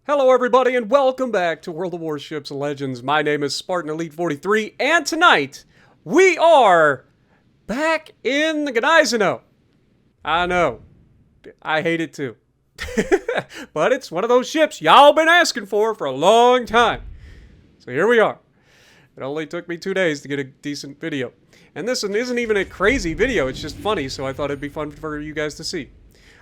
Hello everybody and welcome back to World of Warships Legends. My name is Spartan Elite 43 and tonight we are back in the Gneisenau. I know, I hate it too. But it's one of those ships y'all been asking for a long time. So here we are. It only took me 2 days to get a decent video. And this one isn't even a crazy video, it's just funny, so I thought it'd be fun for you guys to see.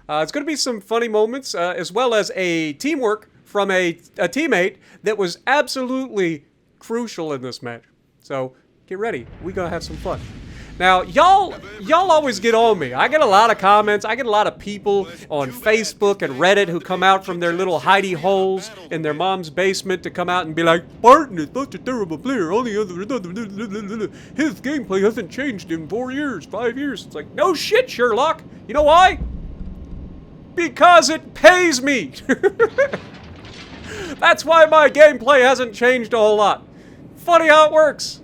It's going to be some funny moments, as well as a teamwork from a teammate that was absolutely crucial in this match. So, get ready. We're going to have some fun. Now, y'all always get on me. I get a lot of comments. I get a lot of people on Facebook and Reddit who come out from their little hidey holes in their mom's basement to come out and be like, Spartan is such a terrible player. His gameplay hasn't changed in 4 years, 5 years. It's like, no shit, Sherlock. You know why? Because it pays me. That's why my gameplay hasn't changed a whole lot. Funny how it works.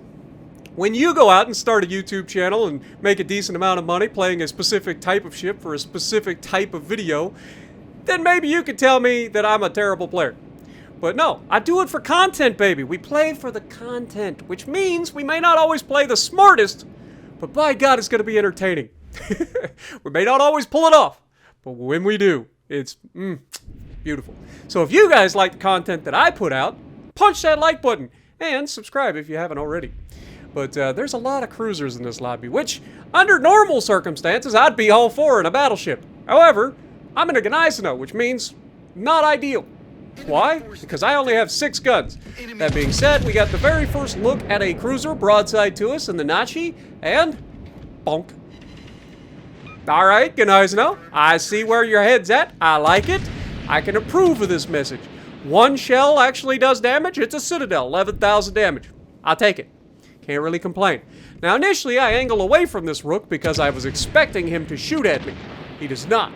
When you go out and start a YouTube channel and make a decent amount of money playing a specific type of ship for a specific type of video, then maybe you could tell me that I'm a terrible player. But no, I do it for content, baby. We play for the content, which means we may not always play the smartest, but by God, it's going to be entertaining. We may not always pull it off, but when we do, it's beautiful. So if you guys like the content that I put out, punch that like button and subscribe if you haven't already. But there's a lot of cruisers in this lobby, which under normal circumstances I'd be all for in a battleship. However, I'm in a Gneisenau, which means not ideal. Why? Because I only have 6 guns. That being said, we got the very first look at a cruiser broadside to us in the Nachi, and bonk. Alright, Gneisenau, I see where your head's at. I like it. I can approve of this message. 1 shell actually does damage. It's a Citadel, 11,000 damage. I'll take it. Can't really complain. Now, initially, I angle away from this rook because I was expecting him to shoot at me. He does not.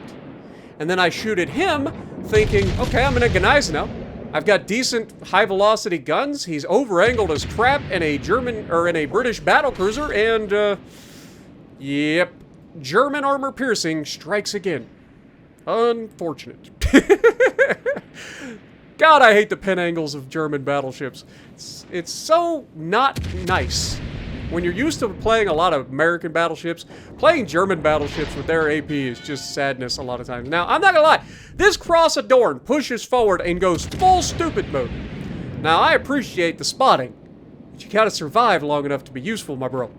And then I shoot at him, thinking, okay, I'm in a Gneisenau. I've got decent high-velocity guns. He's over-angled his trap in a British battlecruiser, and, yep. German armor-piercing strikes again. Unfortunate. God, I hate the pin angles of German battleships. It's so not nice. When you're used to playing a lot of American battleships, playing German battleships with their AP is just sadness a lot of times. Now, I'm not gonna lie. This Cross of Dorn pushes forward and goes full stupid mode. Now, I appreciate the spotting, but you gotta survive long enough to be useful, my bro.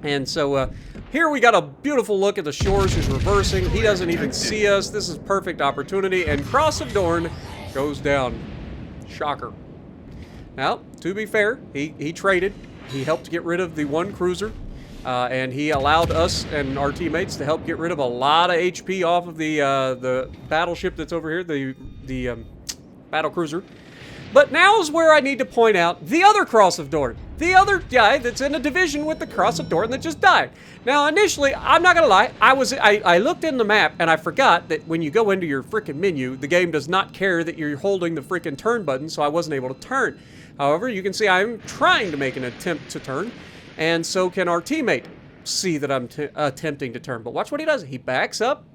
And so, here we got a beautiful look at the shores. He's reversing. He doesn't even see us. This is perfect opportunity. And Cross of Dorn goes down. Shocker. Now, to be fair, he traded. He helped get rid of the 1 cruiser. And he allowed us and our teammates to help get rid of a lot of HP off of the battleship that's over here. The battle cruiser. But now is where I need to point out the other Cross of Dorn. The other guy that's in a division with the Cross of Dorn that just died. Now, initially, I'm not gonna lie, I looked in the map and I forgot that when you go into your frickin' menu, the game does not care that you're holding the frickin' turn button, so I wasn't able to turn. However, you can see I'm trying to make an attempt to turn, and so can our teammate see that I'm attempting to turn. But watch what he does. He backs up.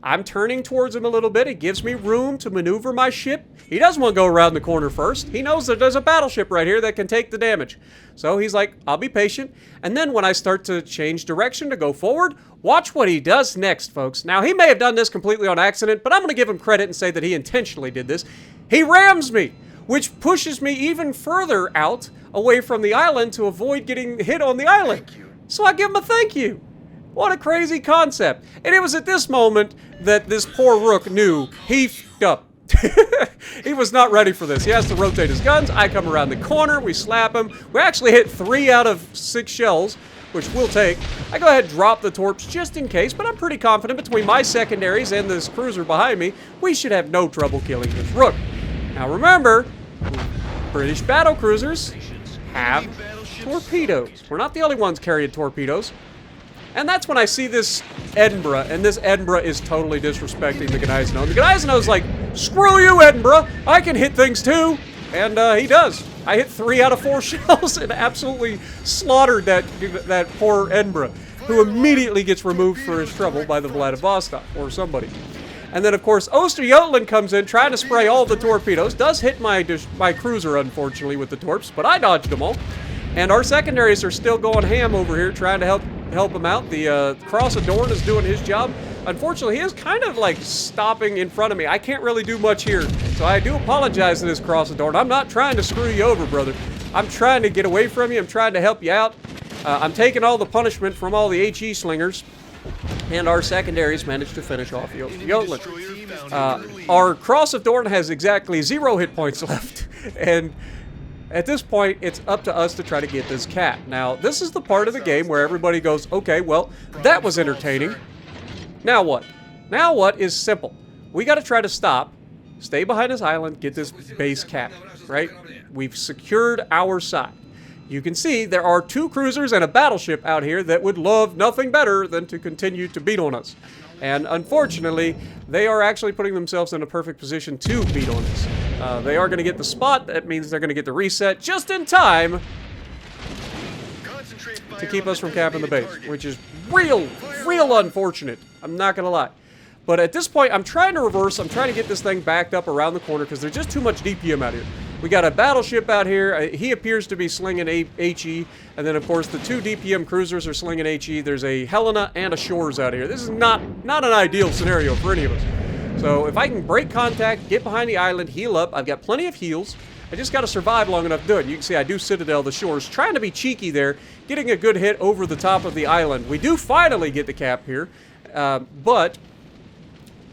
I'm turning towards him a little bit. It gives me room to maneuver my ship. He doesn't want to go around the corner first. He knows that there's a battleship right here that can take the damage. So he's like, I'll be patient. And then when I start to change direction to go forward, watch what he does next, folks. Now, he may have done this completely on accident, but I'm going to give him credit and say that he intentionally did this. He rams me, which pushes me even further out away from the island to avoid getting hit on the island. So I give him a thank you. What a crazy concept. And it was at this moment that this poor rook knew he f***ed up. He was not ready for this. He has to rotate his guns. I come around the corner. We slap him. We actually hit 3 out of 6 shells, which we'll take. I go ahead and drop the torps just in case, but I'm pretty confident between my secondaries and this cruiser behind me, we should have no trouble killing this rook. Now remember, British battlecruisers have torpedoes. We're not the only ones carrying torpedoes. And that's when I see this Edinburgh, and this Edinburgh is totally disrespecting the Gneisenau. And the Gneisenau's like, screw you, Edinburgh! I can hit things too! And he does. I hit 3 out of 4 shells and absolutely slaughtered that poor Edinburgh, who immediately gets removed for his trouble by the Vladivostok, or somebody. And then, of course, Osterjotland comes in, trying to spray all the torpedoes. Does hit my cruiser, unfortunately, with the torps, but I dodged them all. And our secondaries are still going ham over here, trying to help him out. The Cross of Dorn is doing his job. Unfortunately, he is kind of like stopping in front of me. I can't really do much here, so I do apologize to this Cross of Dorn. I'm not trying to screw you over, brother. I'm trying to get away from you. I'm trying to help you out. I'm taking all the punishment from all the HE slingers. And our secondaries managed to finish off Jotland. Our Cross of Dorn has exactly 0 hit points left. And at this point, it's up to us to try to get this cat. Now, this is the part of the game where everybody goes, okay, well, that was entertaining. Now what? Now what is simple. We got to try to stop, stay behind this island, get this base cat, right? We've secured our side. You can see there are 2 cruisers and a battleship out here that would love nothing better than to continue to beat on us. And unfortunately, they are actually putting themselves in a perfect position to beat on us. They are going to get the spot. That means they're going to get the reset just in time to keep us from capping the base, which is real unfortunate. I'm not going to lie. But at this point, I'm trying to reverse. I'm trying to get this thing backed up around the corner because there's just too much DPM out here. We got a battleship out here. He appears to be slinging HE. And then, of course, the 2 DPM cruisers are slinging HE. There's a Helena and a Shores out here. This is not an ideal scenario for any of us. So if I can break contact, get behind the island, heal up. I've got plenty of heals. I just got to survive long enough to do it. You can see I do Citadel the Shores, trying to be cheeky there, getting a good hit over the top of the island. We do finally get the cap here, but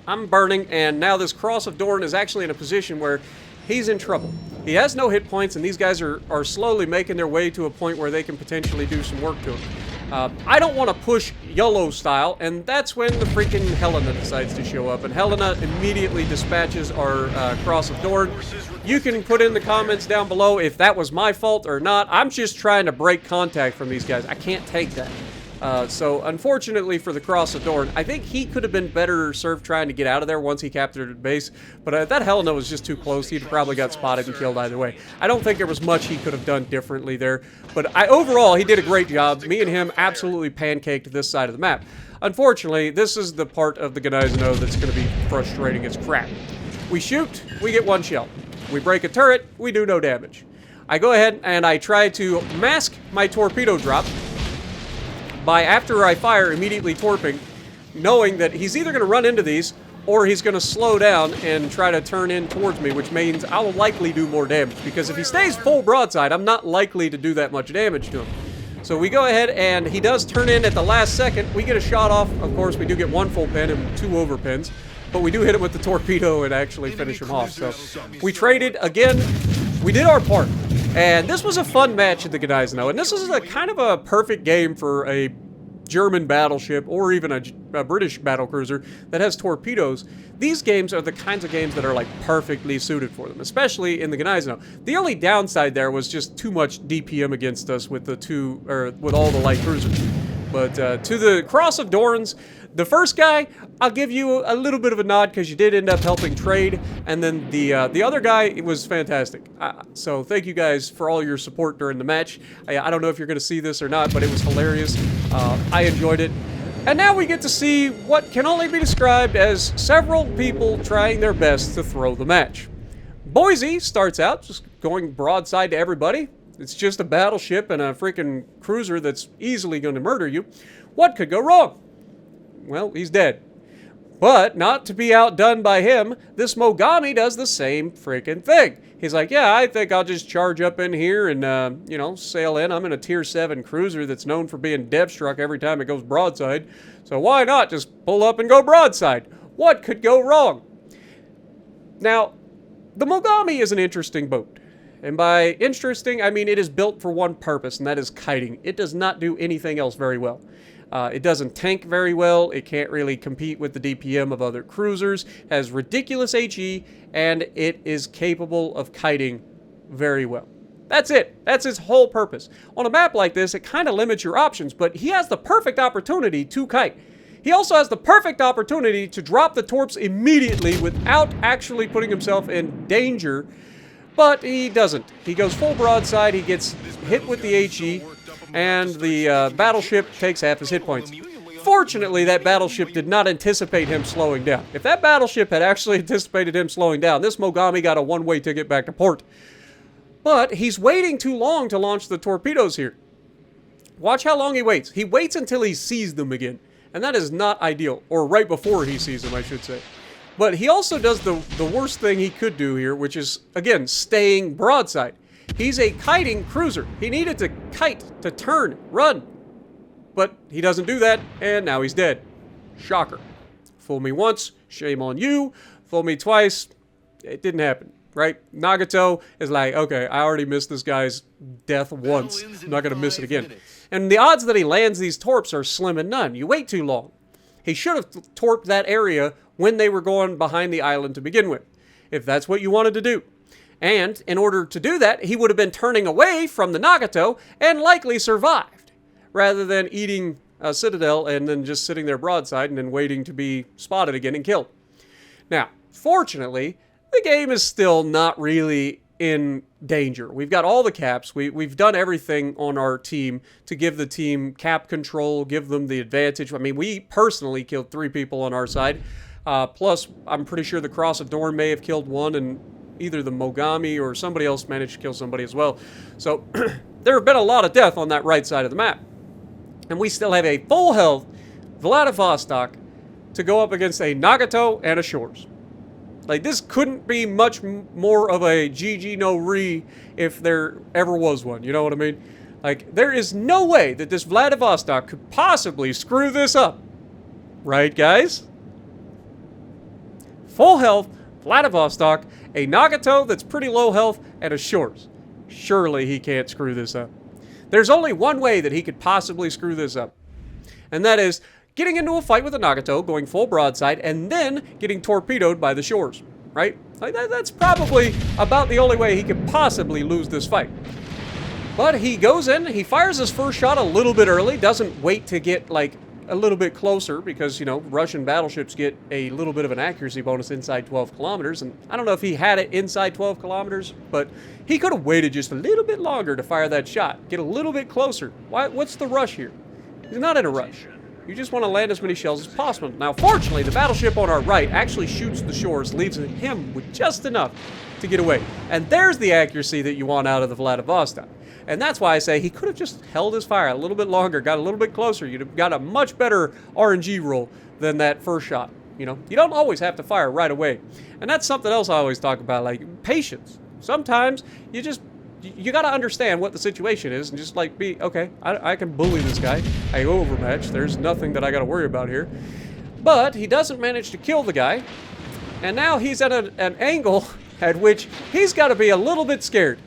I'm burning, and now this Cross of Dorn is actually in a position where he's in trouble. He has no hit points, and these guys are slowly making their way to a point where they can potentially do some work to him. I don't want to push YOLO style, and that's when the freaking Helena decides to show up. And Helena immediately dispatches our Cross of Dorn. You can put in the comments down below if that was my fault or not. I'm just trying to break contact from these guys. I can't take that. So, unfortunately for the Cross of Dorn, I think he could have been better served trying to get out of there once he captured the base. But that Helena was just too close. He'd probably got spotted and killed either way. I don't think there was much he could have done differently there. But overall, he did a great job. Me and him absolutely pancaked this side of the map. Unfortunately, this is the part of the Gneisenau that's going to be frustrating as crap. We shoot, we get 1 shell. We break a turret, we do no damage. I go ahead and I try to mask my torpedo drop by, after I fire, immediately torping, knowing that he's either going to run into these or he's going to slow down and try to turn in towards me, which means I will likely do more damage, because if he stays full broadside, I'm not likely to do that much damage to him. So we go ahead, and he does turn in at the last second. We get a shot off. Of course, we do get 1 full pin and 2 over pins, but we do hit him with the torpedo and actually finish him off. So we traded again. We did our part. And this was a fun match at the Gneisenau, and this is a kind of a perfect game for a German battleship or even a British battlecruiser that has torpedoes. These games are the kinds of games that are like perfectly suited for them, especially in the Gneisenau. The only downside there was just too much DPM against us with with all the light cruisers. But to the Cross of Dorns, the first guy, I'll give you a little bit of a nod because you did end up helping trade, and then the other guy, it was fantastic. So thank you guys for all your support during the match. I don't know if you're going to see this or not, but it was hilarious. I enjoyed it. And now we get to see what can only be described as several people trying their best to throw the match. Boise starts out just going broadside to everybody. It's just a battleship and a freaking cruiser that's easily going to murder you. What could go wrong? Well, he's dead. But not to be outdone by him, this Mogami does the same freaking thing. He's like, yeah, I think I'll just charge up in here and, you know, sail in. I'm in a tier 7 cruiser that's known for being dev-struck every time it goes broadside. So why not just pull up and go broadside? What could go wrong? Now, the Mogami is an interesting boat. And by interesting, I mean it is built for one purpose, and that is kiting. It does not do anything else very well. It doesn't tank very well. It can't really compete with the DPM of other cruisers. Has ridiculous HE, and it is capable of kiting very well. That's it. That's its whole purpose. On a map like this, it kind of limits your options, but he has the perfect opportunity to kite. He also has the perfect opportunity to drop the torps immediately without actually putting himself in danger, but he doesn't. He goes full broadside, he gets hit with the HE, and the battleship takes half his hit points. Unfortunately, that battleship did not anticipate him slowing down. If that battleship had actually anticipated him slowing down, this Mogami got a one-way ticket back to port. But he's waiting too long to launch the torpedoes here. Watch how long he waits. He waits until he sees them again. And that is not ideal. Or right before he sees them, I should say. But he also does the worst thing he could do here, which is, again, staying broadside. He's a kiting cruiser. He needed to kite, to turn, run. But he doesn't do that, and now he's dead. Shocker. Fool me once, shame on you. Fool me twice, it didn't happen, right? Nagato is like, okay, I already missed this guy's death once. I'm not going to miss it again. And the odds that he lands these torps are slim and none. You wait too long. He should have torped that area when they were going behind the island to begin with, if that's what you wanted to do. And in order to do that, he would have been turning away from the Nagato and likely survived, rather than eating a citadel and then just sitting there broadside and then waiting to be spotted again and killed. Now, fortunately, the game is still not really in danger. We've got all the caps. We've done everything on our team to give the team cap control, give them the advantage. I mean, we personally killed 3 people on our side. Plus, I'm pretty sure the Cross of Dorn may have killed one, and either the Mogami or somebody else managed to kill somebody as well. So, there have been a lot of death on that right side of the map. And we still have a full health Vladivostok to go up against a Nagato and a Shores. Like, this couldn't be much more of a GG no re if there ever was one, you know what I mean? Like, there is no way that this Vladivostok could possibly screw this up. Right, guys? Full health, Vladivostok, a Nagato that's pretty low health, and a Shores. Surely he can't screw this up. There's only one way that he could possibly screw this up. And that is getting into a fight with a Nagato, going full broadside, and then getting torpedoed by the Shores, right? Like that's probably about the only way he could possibly lose this fight. But he goes in, he fires his first shot a little bit early, doesn't wait to get, like, a little bit closer because, you know, Russian battleships get a little bit of an accuracy bonus inside 12 kilometers, and I don't know if he had it inside 12 kilometers, but he could have waited just a little bit longer to fire that shot, get a little bit closer. What's the rush here? He's not in a rush. You just want to land as many shells as possible. Now, fortunately, the battleship on our right actually shoots the Shores, leaves him with just enough to get away. And there's the accuracy that you want out of the Vladivostok. And that's why I say he could have just held his fire a little bit longer, got a little bit closer. You'd have got a much better RNG roll than that first shot. You know, you don't always have to fire right away. And that's something else I always talk about, like patience. Sometimes you got to understand what the situation is and just like be, okay, I can bully this guy. I overmatch. There's nothing that I got to worry about here. But he doesn't manage to kill the guy. And now he's at an angle at which he's got to be a little bit scared.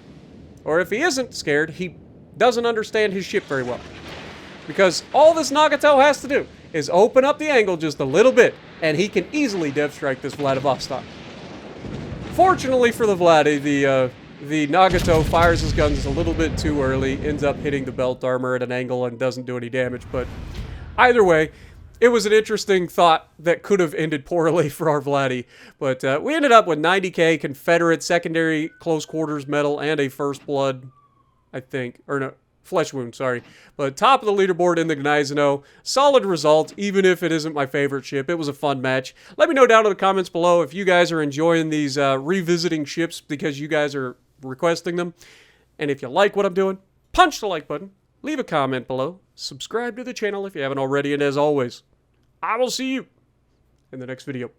Or if he isn't scared, he doesn't understand his ship very well. Because all this Nagato has to do is open up the angle just a little bit, and he can easily dev strike this Vladivostok. Fortunately for the Vladdy, the Nagato fires his guns a little bit too early, ends up hitting the belt armor at an angle and doesn't do any damage. But either way, it was an interesting thought that could have ended poorly for our Vladdy. But we ended up with 90k Confederate secondary close quarters medal and a first blood, I think. Or no, flesh wound, sorry. But top of the leaderboard in the Gneisenau. Solid result, even if it isn't my favorite ship. It was a fun match. Let me know down in the comments below if you guys are enjoying these revisiting ships because you guys are requesting them. And if you like what I'm doing, punch the like button. Leave a comment below. Subscribe to the channel if you haven't already. And as always, I will see you in the next video.